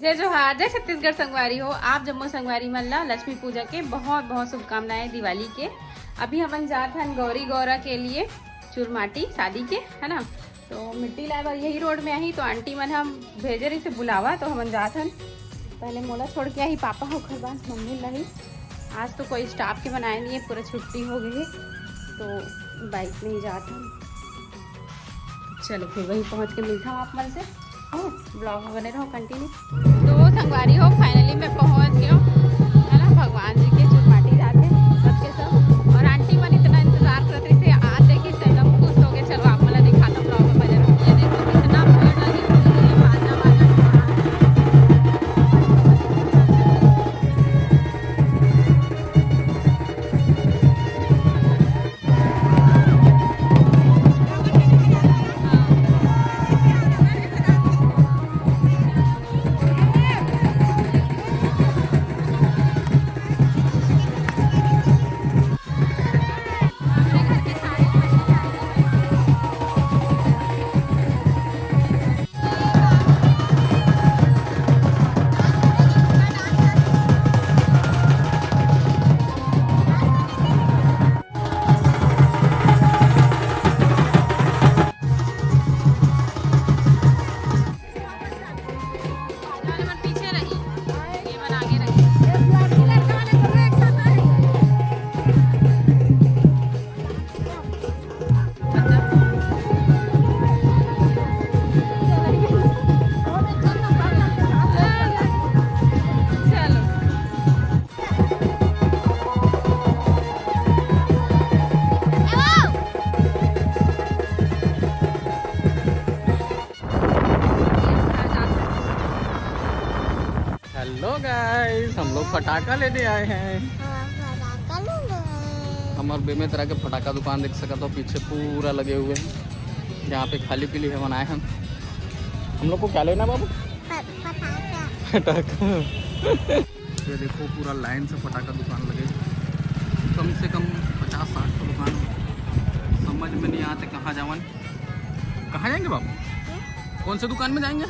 जय जोहार, जय छत्तीसगढ़ संगवारी हो। आप जम्मू संगवारी मल्ला लक्ष्मी पूजा के बहुत बहुत शुभकामनाएं दिवाली के। अभी हम जात हन गौरी गौरा के लिए चुरमाटी शादी के, है ना। तो मिट्टी लाए बार यही रोड में आई तो आंटी मन हम भेजे रही से बुलावा, तो हम जात हन। पहले मोला छोड़ के आई पापा हो घर बाद मम्मी लगी। आज तो कोई स्टाफ के बनाए नहीं है, पूरा छुट्टी हो गई है तो बाइक में ही जाते हैं। चलो फिर वहीं पहुँच के मिलता हूँ आप मन से। ब्लॉग में बने रहो कंटिन्यू। तो संगवारी हो फाइनली मैं पहुंच गया हूँ, है ना। भगवान जी के चुरमाटी जाते सबके सब, और आंटी मन इतना इंतजार करते थे आज देखी से एकदम खुश हो गए। चलो आप मला दिखाता हूँ ब्लॉग में बने रहो। ये देखो कितना भीड़ लगी हुई है, बाजा वाजा हेलो गाइस, हम लोग फटाका लेने आए हैं। हमारे बेमे तरह के फटाका दुकान देख सका तो पीछे पूरा लगे हुए हैं। यहाँ पे खाली पीली है बनाए हम लोग को क्या लेना बाबू? फटाका। ये देखो पूरा लाइन से फटाका दुकान लगे, कम से कम 50-60 तो दुकान। समझ में नहीं आते कहाँ जावन। कहाँ जाएंगे बाबू? कौन से दुकान में जाएंगे?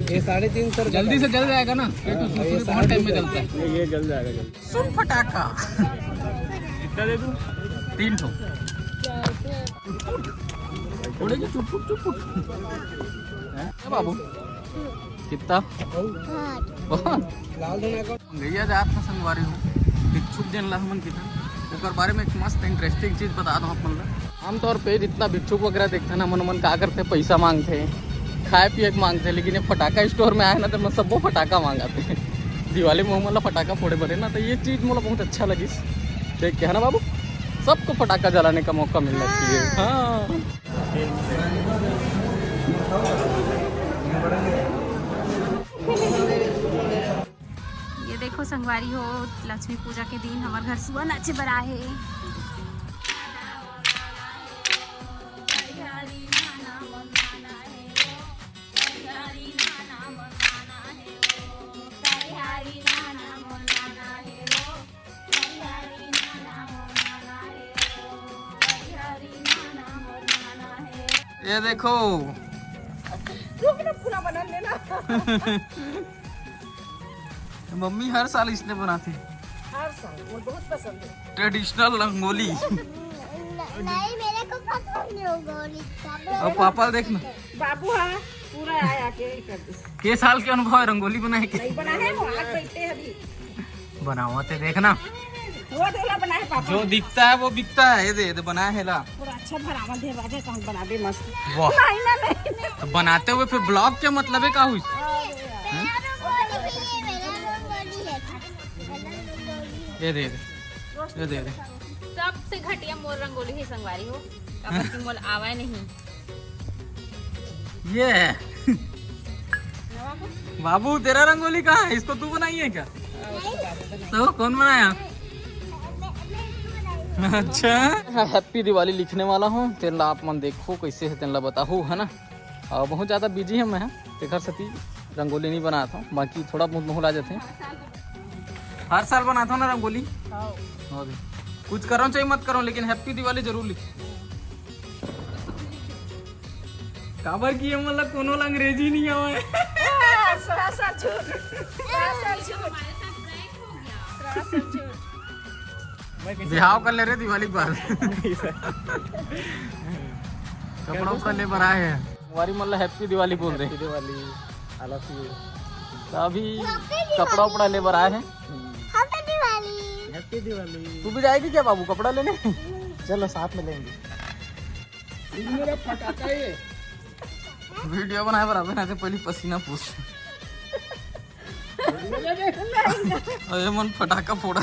ये 350 जल्दी से जल्द जाएगा ना, बहुत टाइम में चलता है। ये जल्द जाएगा। सुन फटाका कितना दे दूं? 3 ठो उड़ेगी चुप चुप चुप। है बाबू कितना? बहुत भैया जात था संगवारी हो भिक्षुक जन लहमन कितना ओकर बारे में एक मस्त इंटरेस्टिंग चीज़ बता दूँ आप मतलब। आमतौर पे जितना भिक्षुक वगैरह देखते हैं ना, मन क्या करते पैसा मांगते, खाए पिए मांगते, लेकिन ये फटाका स्टोर में आए ना तो मैं सबको फटाका मांगाते हैं। दिवाली में मतलब फटाका फोड़े भरे ना, तो ये चीज़ मुझे बहुत अच्छा लगी देख के, है ना बाबू। सबको फटाका जलाने का मौका मिलना चाहिए। हाँ ये देखो संगवारी हो लक्ष्मी पूजा के दिन हमारे घर सुबह नाचे बरा है। ये देखो बना लेना। मम्मी हर साल इसने बनाती, हर साल मुझे बहुत पसंद है ट्रेडिशनल रंगोली। नहीं मेरे को पसंद नहीं होगा। और पापा देखना बाबू। हाँ पूरा आया के कर दे। के साल के अनुभव है रंगोली बनाए के? नहीं बना है वो आज बैठे अभी बनाओ ते देखना, वो देला बना है पापा। जो दिखता है वो बिकता है। ये दे बनाया है ला पूरा अच्छा भरावा दे बाजे कहाँ बना दे मस्त। वाह, नहीं ना नहीं तो बनाते हुए फिर ब्लॉग क्या मतलब है? का हुई ये दे ये दे दे। सबसे घटिया मोर रंगोली है संगवारी हो, अब मोल आवा नहीं। ये बाबू तेरा रंगोली कहाँ है? इसको तू बनाई है क्या? तो कौन बनाया? अच्छा, हैप्पी दिवाली लिखने वाला हूँ। तेरा आप मन देखो कैसे है, तेरा बताओ, है ना। और बहुत ज़्यादा बिजी है मैं, तेखर सती रंगोली नहीं बनाता हूँ, बाकी थोड़ा बहुत मोहल आ जाते हैं। हर साल बनाता हूँ ना रंगोली। कुछ करो चाहे मत करो, लेकिन हैप्पी दिवाली जरूर लिख। काबर की मतलब कोनो अंग्रेजी नहीं आवे। बिहाव कर ले रहे दिवाली पर। कपड़ों का ले बर आए हैं हमारी, मतलब हैप्पी दिवाली बोल रहे हैं। दिवाली तो अभी कपड़ा उपड़ा ले बर आए हैं। हैप्पी दिवाली। तू भी जाएगी क्या बाबू कपड़ा लेने? चलो साथ में लेंगे। मेरा फटाका ये वीडियो बनाए बराबर ना, पहले पसीना पूछ। अरे मन फटाका फोड़ा।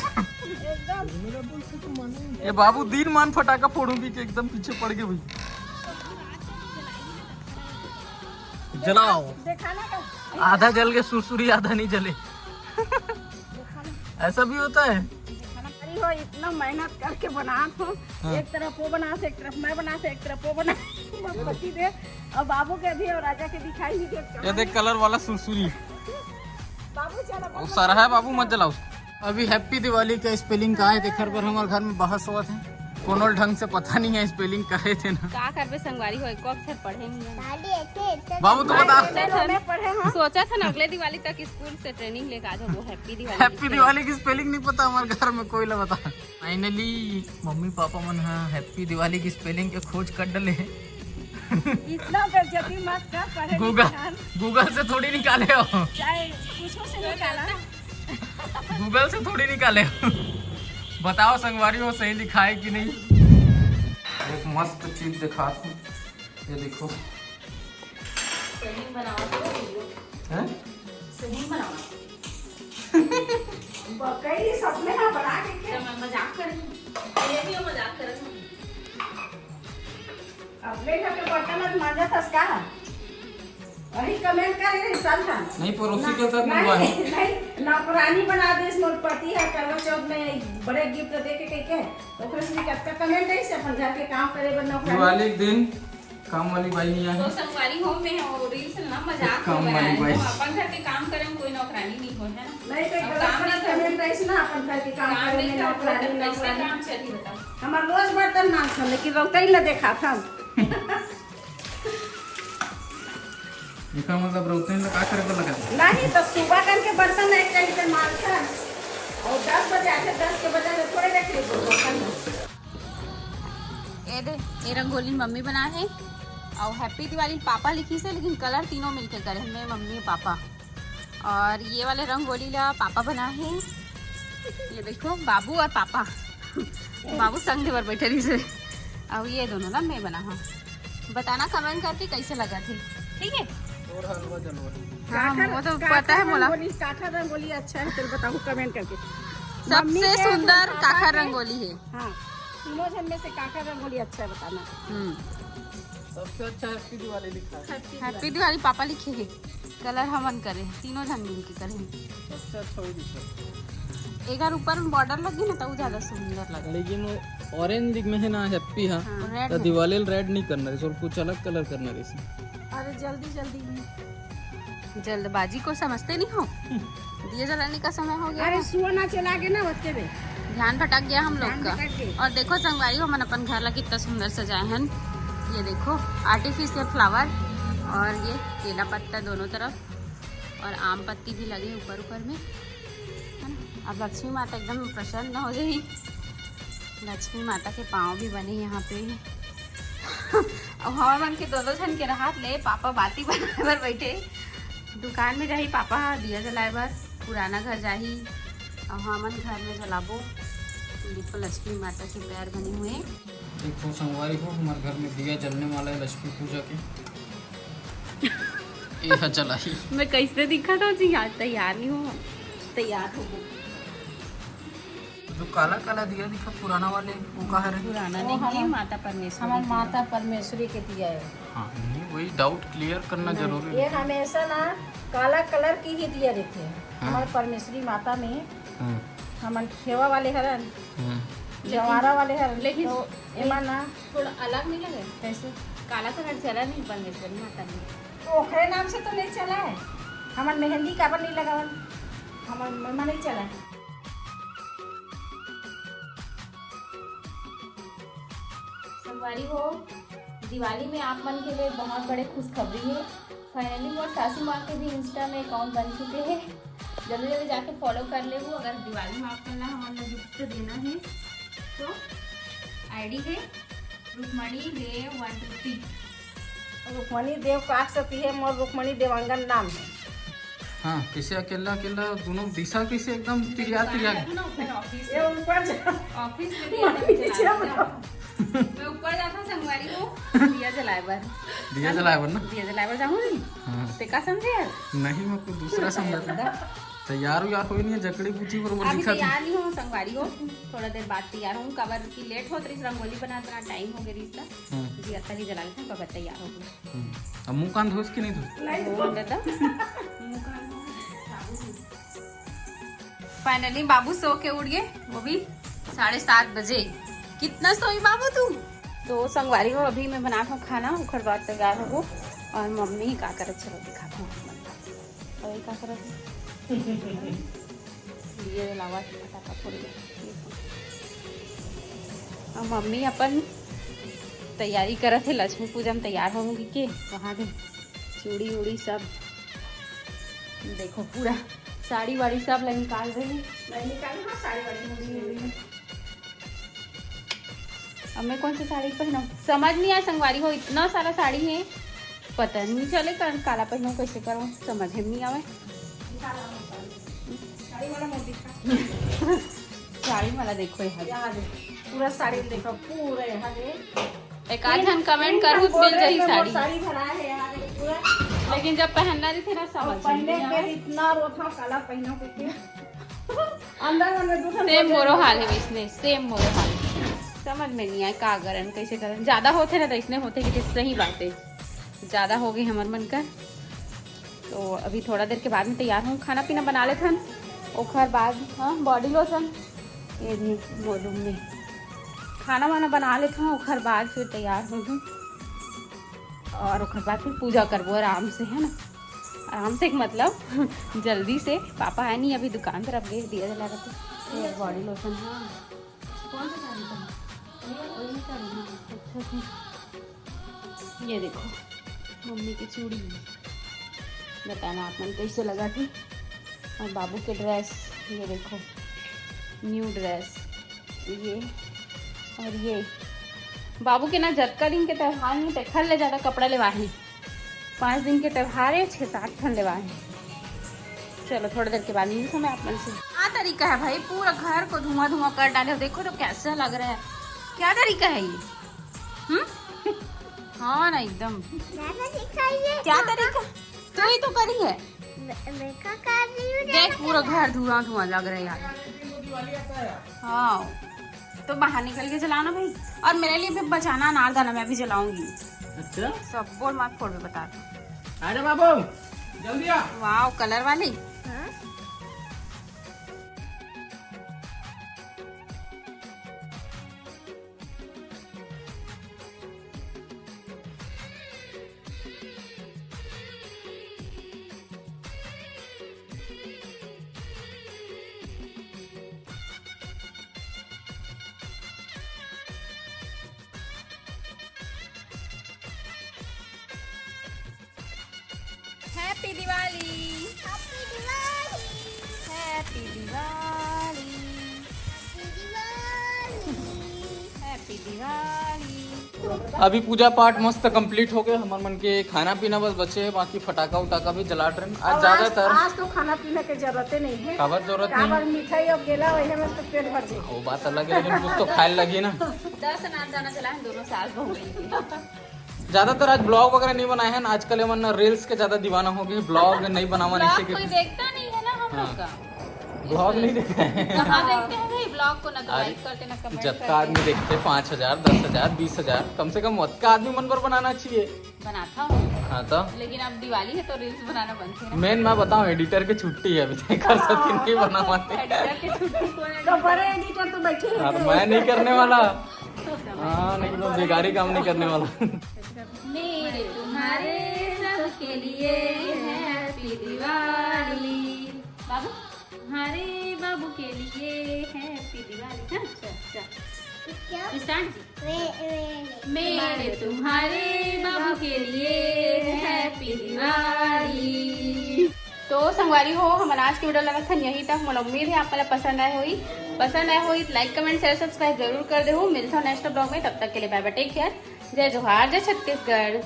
ये बाबू दिन मान फटाका फोड़ूंगी कि एकदम पीछे पड़ गए भाई। जलाओ, आधा जल के सुरसुरी, आधा नहीं जले। ऐसा भी होता है। हो इतना मेहनत करके बना हो। हाँ। एक तरफ वो बना से, एक तरफ मैं बना से, एक तरफ वो बना पति दे और बाबू के भी और राजा के दिखाई नहीं दे। ये देख कलर वाला सुरसुरी। बाबू चलो वो सारा है बाबू, मत जलाओ। अभी हैप्पी दिवाली का स्पेलिंग कहा है देखा पर हमारे घर में बहस हुआ थे। कोनो ढंग से पता नहीं है स्पेलिंग कहे थे ना। का करबे संगवारी हो, एको अक्षर पढ़े नहीं है। बाबू तो बता। सोचा था ना अगले दिवाली तक स्कूल से ट्रेनिंग लेकर आ जाओ। वो हैप्पी दिवाली। हैप्पी दिवाली की स्पेलिंग नहीं पता हमारे घर में कोई ला बता। फाइनली मम्मी पापा मन हैप्पी दिवाली की स्पेलिंग के खोज कर डले हैं। इतना बेइज्जती मत कर, पढ़े गूगल से थोड़ी निकाले हो, चाहे कुछ से निकाला, गूगल से थोड़ी निकाले हो। बताओ संगवारी हो सही लिखा है कि नहीं। एक मस्त चीज दिखा दूं, ये देखो। सही बनाओ हैं? सही बनाओ। कई सपने ना बना के मैं मजाक कर रही हूँ। ये भी मजाक कर रही हूँ। अपने घर के बर्तन मांजा था का वही कमेंट कर रही साल था नहीं पड़ोसी के साथ मंगवा है। नहीं ना पुरानी बना दे इसमें पति है करवा चौथ में बड़े गिफ्ट दे के कह के तो फिर इसलिए कब तक कमेंट है से अपन घर के काम करे बना दिवाली के दिन काम वाली बाई नहीं आई। तो संगवारी हो में हो रील्स ना मजाक काम वाली बाई। अपन घर के काम करे में कोई नौकरानी नहीं हो, है ना। नहीं तो गलत कमेंट है ना अपन घर के काम करे में नौकरानी कैसे काम चली बताओ। हमार रोज बर्तन मांग था लेकिन रोकता ही ना देखा था। इसका मतलब रोते हैं तो क्या करे लगा। नहीं तो सुबह करके बर्तन एक टाइम मांगता और 10 बजे आके 10 के बजे थोड़े देख लीजिए। ये दे ये रंगोली मम्मी बना है और हैप्पी दिवाली पापा लिखी से, लेकिन कलर तीनों मिलके करे मैं मम्मी पापा। और ये वाले रंगोली ला पापा बना है। ये देखो बाबू और पापा। बाबू संग पर बैठे रही से। और ये दोनों ना मैं बना हूँ। बताना कमेंट करके कैसे लगा थी, ठीक है। हाँ वो तो पता है बोला। काका रंगोली अच्छा है तो बताओ कमेंट करके। सबसे सुंदर काका रंगोली है। हाँ तीनों जन में से काका रंगोली अच्छा है बताना। सबसे अच्छा हैप्पी दिवाली लिखा है। हैप्पी दिवाली पापा लिखे है, कलर हमन करे तीनों जन मिल के करे। सबसे अच्छा वही दिखा। एक ऊपर में बॉर्डर लगी ना तो ज्यादा सुंदर लगे। लेकिन ऑरेंज में है ना हैप्पी है रेड तो दिवाली रेड नहीं करना रही और कुछ अलग कलर करना रही। अरे जल्दी जल्दी में जल्दबाजी को समझते नहीं हो। दिए जलाने का समय हो गया। अरे सोना चला के ना बच्चे में ध्यान भटक गया हम लोग का। भटक गए। और देखो संगवारी हो मन अपन घर ला कितना सुंदर सजाए हैं। ये देखो आर्टिफिशियल फ्लावर और ये केला पत्ता दोनों तरफ और आम पत्ती भी लगे ऊपर ऊपर में, है ना। अब लक्ष्मी माता एकदम प्रसन्न हो गई। लक्ष्मी माता के पाँव भी बने यहाँ पे। और हमारे मन के दोनों जन के राहत ले पापा बाती बनाए बर बैठे। दुकान में जाही पापा दिया जलाए बर, पुराना घर जाही और हमन घर में जलाबो। देखो लक्ष्मी माता के पैर बने हुए। देखो संगवारी हो हमारे घर में दिया जलने वाला है लक्ष्मी पूजा के। ये जला ही मैं कैसे दिखा था जी, आज तैयार नहीं हूँ। तैयार हो जो काला काला दिया दिखा पुराना वाले वो कहा रहे। पुराना नहीं, माता परमेश्वरी। हमारे माता परमेश्वरी के दिया है। हाँ नहीं वही डाउट क्लियर करना जरूरी ये है। हमेशा ना काला कलर की ही दिया रहते हैं। हमारे परमेश्वरी माता में हमारे खेवा वाले हरन जवारा वाले हरन, लेकिन तो एमा ना थोड़ा अलग नहीं लगे। कैसे काला कलर चला नहीं परमेश्वरी माता में। तो ओखरे नाम से तो नहीं चला है। हमारे मेहंदी काबर नहीं लगावन, हमारे मम्मा नहीं चला है। संगवारी हो, दिवाली में आप मन के लिए बहुत बड़े खुशखबरी है। फाइनली मोर सासू माँ के भी इंस्टा में अकाउंट बन चुके हैं। जल्दी जल्दी जाके फॉलो कर ले। वो अगर दिवाली में आपको ना हमारा गिफ्ट देना है तो आईडी है रुक्मणी देव 123। रुक्मणी देव काट सकती है, मोर रुक्मणी देवांगन नाम है। हाँ कैसे अकेला अकेला दोनों दिशा कैसे एकदम तिरिया तिरिया ऑफिस ये ऊपर ऑफिस में मैं ऊपर जाता संगवारी को दिया जलाए बर दिया जलाए बर ना। दिया जलाए बर जाऊंगी। हाँ ते का समझे यार? नहीं मैं कुछ दूसरा समझा था। तैयार हो यार, कोई नहीं है जकड़ी पूछी बरोबर अभी दिखा तैयार नहीं हो संगवारी हो, थोड़ा देर बाद तैयार हूँ। कबर की लेट हो रही रंगोली बनाना टाइम हो गई इसका दिया तरी जला लेते हैं। कबर तैयार हो गई। अब मुंह कान धोस कि नहीं धोस? बोल देता फाइनली बाबू सो के उठ गए, वो भी 7:30 बजे। कितना सोई बाबू तू? तो संगवारी हो अभी मैं बना हूँ खाना, उखड़ बाद तैयार हो और मम्मी का करे चलो दिखाता हूँ। अभी का करे ये लावा फटाफट फोड़ दे। और मम्मी अपन तैयारी करत है लक्ष्मी पूजा में तैयार होंगी के वहाँ भी चूड़ी उड़ी सब देखो पूरा साड़ी वाड़ी सब लाइन निकाल रही है। नहीं निकाली ना साड़ी वाड़ी। अब मैं कौन सी साड़ी पहनाऊं समझ नहीं आया संगवारी हो, इतना सारा साड़ी है पता नहीं चले काला पहनूं कैसे करूं समझ में नहीं आवे। साड़ी वाला मोती का साड़ी वाला देखो यहाँ देखो पूरा साड़ी देखो पूरे यहाँ देख। एक आध घंटा कमेंट करूँ मिल जाएगी साड़ी, साड़ी भरा है यहाँ देख पूरा। लेकिन जब पहनना थी ना समझ पहनने के इतना रोथा काला पहनो के अंदर में दूसरा सेम मोरो हाल है इसमें, सेम मोरो हाल समझ में नहीं आया का करन कैसे करन। ज्यादा होते ना तो इसने होते कि सही बात है, ज्यादा हो गई हमार मन का। तो अभी थोड़ा देर के बाद में तैयार हूँ, खाना पीना बना लेते हन ओखर बाद। हाँ बॉडी लोशन ये भी मोरूम में खाना वाना बना लेते हूँ, ओखर बाद फिर तैयार हूँ और ओखर बाद फिर पूजा करबो आराम से, है ना। आराम से मतलब जल्दी से। पापा है नहीं अभी दुकान तरफ गए, दिया जला रहे बॉडी लोशन। हाँ कौन सा साड़ी का? अच्छा ये देखो मम्मी की चूड़ी, बताना आप मन कैसे लगा थी। और बाबू के ड्रेस ये देखो न्यू ड्रेस ये। और ये बाबू के ना जतका दिन के त्यौहार में देखल ले ज़्यादा कपड़ा लेवा है। 5 दिन के त्यौहार है, 6-7 ठन लेवा है। चलो थोड़ी देर के बाद नहीं समय आप मन से। क्या तरीका है भाई, पूरा घर को धुआं धुआं कर डाले हो, देखो तो कैसा लग रहा है। क्या तरीका है ये? हाँ ना एकदम क्या तरीका, तो ही तो करी है। देख पूरा घर धुआं धुआं लग रहा है यार। हाँ तो बाहर निकल के जलाना भाई, और मेरे लिए भी बचाना अनारदाना, मैं भी जलाऊंगी। अच्छा सब बोल मत फोड़ में बता दो। आजा बाबू जल्दी आ। वाह कलर वाली happy Diwali, happy Diwali, happy Diwali. अभी पूजा पाठ मस्त कंप्लीट हो गया, हमारे मन के खाना पीना बस बचे है, बाकी फटाका उटाका भी जला रहे हैं। आज ज्यादातर आज तो खाना पीने की जरूरत नहीं है। खबर जरूरत काबर नहीं, मिठाई और केला वही में तो पेट भर जाए। वो बात अलग है, लेकिन कुछ तो खाए लगी ना। 10 अनारदाना जलाए दोनों सास बहू मिलके। ज्यादातर आज ब्लॉग वगैरह नहीं बनाए हैं, आजकल मन रील्स के ज्यादा दीवाना हो गए। ब्लॉग नहीं बनावा नहीं ब्लॉग कोई देखता नहीं है ना हम लोग का, ब्लॉग नहीं देखते हैं। कहाँ देखते हैं भाई ब्लॉग को, ना तो लाइक करते ना कमेंट जब का करते। आदमी देखते 5000 10,000 20,000 कम से कम का आदमी मन पर बनाना चाहिए। बनाता हूँ हाँ तो लेकिन अब दिवाली है तो रील्स बनाना बंद है। मेन मैं बताऊँ एडिटर की छुट्टी है, अभी तक कर सकती नहीं बना पाते। एडिटर की छुट्टी को तो बड़े एडिटर तो बैठे हैं। हाँ तो मैं नहीं करने वाला, हाँ नहीं तो बेकारी काम नहीं करने वाला। मेरे तुम्हारे सबके लिए हैप्पी दिवाली, बाबू हमारे बाबू के लिए हैप्पी दिवाली। अच्छा अच्छा क्या स्टार्ट। वे मेरे तुम्हारे बाबू के लिए हैप्पी दिवाली। तो संगवारी हो हमारा आज की वीडियो लगा था यही तक। मुझे उम्मीद है आपको पसंद आए हुई लाइक कमेंट शेयर सब्सक्राइब जरूर कर दे। मिलता हूँ नेक्स्ट ब्लॉग में, तब तक के लिए बाय बाय, टेक केयर। जय जोहार, जय छत्तीसगढ़।